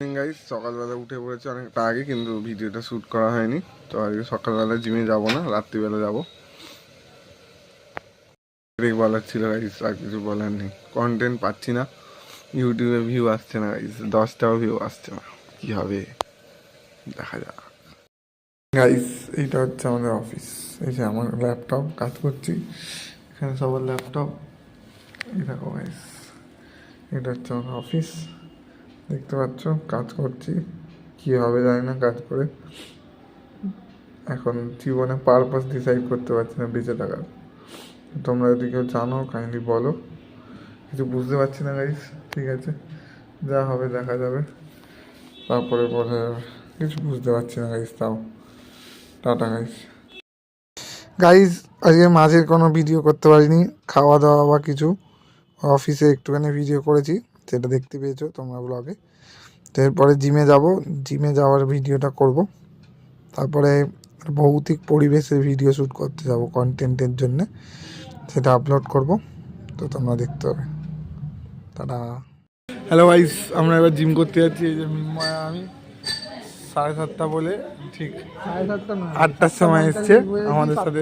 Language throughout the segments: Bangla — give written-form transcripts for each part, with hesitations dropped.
গাইস সকালবেলা উঠে পড়েছে অনেকটা আগে, কিন্তু ভিডিওটা শ্যুট করা হয়নি। তো আজকে সকালবেলা জিমে যাব না, রাত্রিবেলা যাব। বলার ছিল গাইস, আর কিছু বলার নেই। কন্টেন্ট পাচ্ছি না, ইউটিউবে ভিউ আসছে না গাইস, 10টাও ভিউ আসছে না। কি হবে দেখা যাক। গাইস এইটা হচ্ছে আমাদের অফিস। এই যে আমার ল্যাপটপ, কাজ করছি এখানে, সবার ল্যাপটপ। এই দেখো গাইস, এটা হচ্ছে আমার অফিস। দেখতে পাচ্ছ কাজ করছি, কী হবে জানি না কাজ করে। এখন জীবনে পারপাস ডিসাইড করতে পারছি না বেঁচে থাকার। তোমরা যদি কেউ জানো কাইন্ডলি বলো। কিছু বুঝতে পারছি না গাইস। ঠিক আছে, যা হবে দেখা যাবে, তারপরে পরে কিছু বুঝতে পারছি না গাইস। তাও টাটা গাইস। গাইস আজকে মাঝে কোনো ভিডিও করতে পারিনি, খাওয়া দাওয়া বা কিছু। অফিসে একটুখানি ভিডিও করেছি, সেটা দেখতে পেয়েছো তোমরা ব্লগে। তো এরপরে জিমে যাব, জিমে যাওয়ার ভিডিওটা করব। তারপরে ভৌতিক পরিবেশের ভিডিও শ্যুট করতে যাব কন্টেন্টের জন্যে, সেটা আপলোড করব। তো তোমরা দেখতে হবে। টাটা। হ্যালো গাইস, আমরা এবার জিম করতে যাচ্ছি। এই যে মিনময় আমি 7:30 বলে ঠিক 8টার সময় এসছে আমার সাথে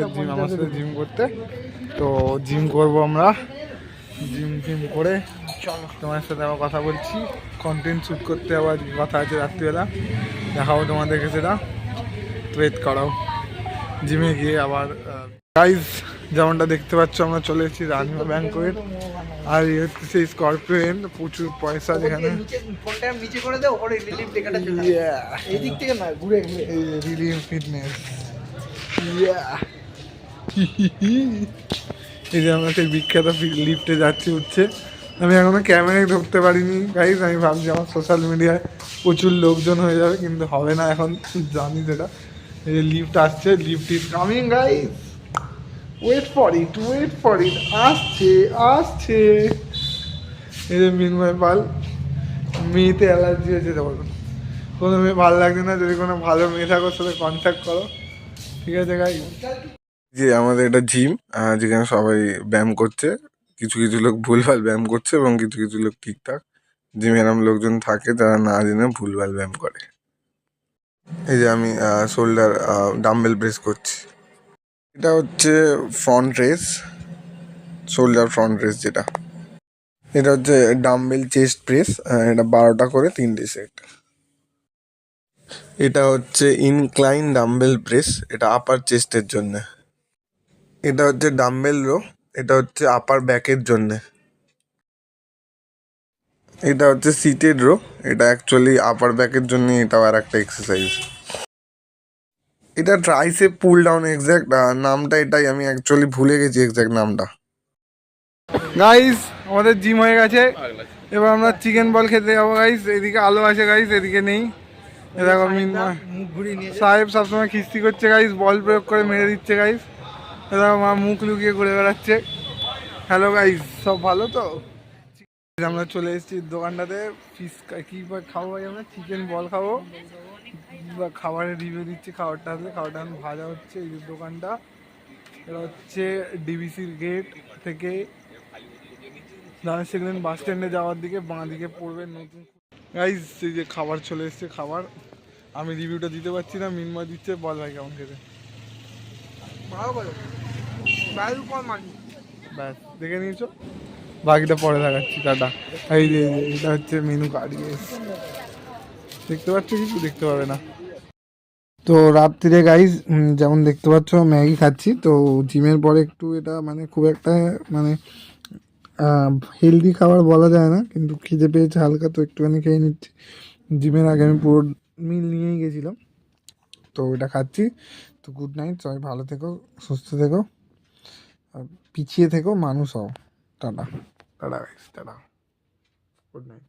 জিম করতে। তো জিম করব আমরা, জিম করে তোমার সাথে আবার কথা বলছি। কন্টেন্ট শ্যুট করতে আবার কথা আছে রাত্রিবেলা, দেখাবো তোমাদেরকে সেটা। ওয়েট করাও জিমে গিয়ে আবার। গাইজ যেমনটা দেখতে পাচ্ছ, আমরা চলে এসেছি রানিমা ব্যাংকোয়েট। আর এই হচ্ছে সেই স্করপিওন, প্রচুর পয়সা যেখানে। রিলিম ফিটনেস। এই যে আমরা সেই বিখ্যাত লিফটে যাচ্ছি, উঠছে। আমি এখনো ক্যামেরায় ঢুকতে পারিনি গাইজ। আমি ভাবছি আমার সোশ্যাল মিডিয়ায় প্রচুর লোকজন হয়ে যাবে, কিন্তু হবে না এখন, জানি সেটা। এই যে লিফট আসছে, lift is coming guys. Wait for it, wait for it. আসছে আসছে। এই যে মিনময় পাল, মেয়েতে অ্যালার্জি হয়েছে। তখন কোনো মেয়ে ভালো লাগছে না। যদি কোনো ভালো মেয়ে থাকো সাথে কন্ট্যাক্ট করো, ঠিক আছে গাইজ। যে আমাদের এটা জিম, যেখানে সবাই ব্যায়াম করছে। কিছু কিছু লোক ভুলভাল ব্যায়াম করছে এবং কিছু কিছু লোক ঠিকঠাক। জিমে এরম লোকজন থাকে যারা না জেনে ভুলভাল ব্যায়াম করে। এই যে আমি শোল্ডার ডাম্বেল প্রেস করছি। এটা হচ্ছে front race, shoulder front race যেটা। এটা হচ্ছে ডাম্বেল চেস্ট প্রেস, এটা 12টা করে 3টে সেট। এটা হচ্ছে ইনক্লাইন ডাম্বেল প্রেস, এটা আপার চেস্টের জন্যে। এটা হচ্ছে ডাম্বেল রো, এটা হচ্ছে আপার ব্যাকের জন্যে। এটা হচ্ছে সিটেড রো, এটা অ্যাকচুয়ালি আপার ব্যাকের জন্য, এটাও আর একটা এক্সারসাইজ। এটা ট্রাইসেপ পুল ডাউন, এক্স্যাক্ট নামটা এটাই, আমি অ্যাকচুয়ালি ভুলে গেছি এক্স্যাক্ট নামটা। গাইস আমাদের জিম হয়ে গেছে, এবার আমরা চিকেন বল খেতে যাবো গাইস। এদিকে আলো আছে গাইস, এদিকে নেই। দেখো সাহেব সবসময় খিস্তি করছে গাইস, বল প্রয়োগ করে মেরে দিচ্ছে গাইস। দেখো মা মুখ লুকিয়ে ঘুরে বেড়াচ্ছে। হ্যালো গাইস, সব ভালো তো? আমরা চলে এসেছি দোকানটাতে। ফিশ কি খাবো ভাই? আমরা চিকেন বল খাবো। খাবারের রিভিউ দিচ্ছি, খাবারটা আসলে। খাবারটা এখন ভাজা হচ্ছে। এই যে দোকানটা, এটা হচ্ছে ডিবিসির গেট থেকে দাঁড়াচ্ছিলেন বাস স্ট্যান্ডে যাওয়ার দিকে, বাঁ দিকে পড়বে নতুন গাইজ। এই যে খাবার চলে এসছে, খাবার। আমি রিভিউটা দিতে পারছি না, মিনময় দিচ্ছে। বল ভাই কেমন খেতে? ব্যাস দেখে নিয়েছো, বাকিটা পরে দেখাচ্ছি। টাটা। এই যে এটা হচ্ছে মেনু কার্ড, দেখতে পাচ্ছ? কিছু দেখতে পাবে না। তো রাত্রিরে গাইজ যেমন দেখতে পাচ্ছ ম্যাগি খাচ্ছি। তো জিমের পরে একটু এটা মানে খুব একটা মানে হেলদি খাবার বলা যায় না, কিন্তু খিদে পেয়েছে হালকা, তো একটুখানি খেয়ে নিচ্ছি। জিমের আগে আমি পুরো মিল নিয়েই গেছিলাম, তো এটা খাচ্ছি। তো গুড নাইট, সবাই ভালো থেকো, সুস্থ থেকো, আর পিছিয়ে থেকো, মানুষ হও। Tata tata guys, tata, good night.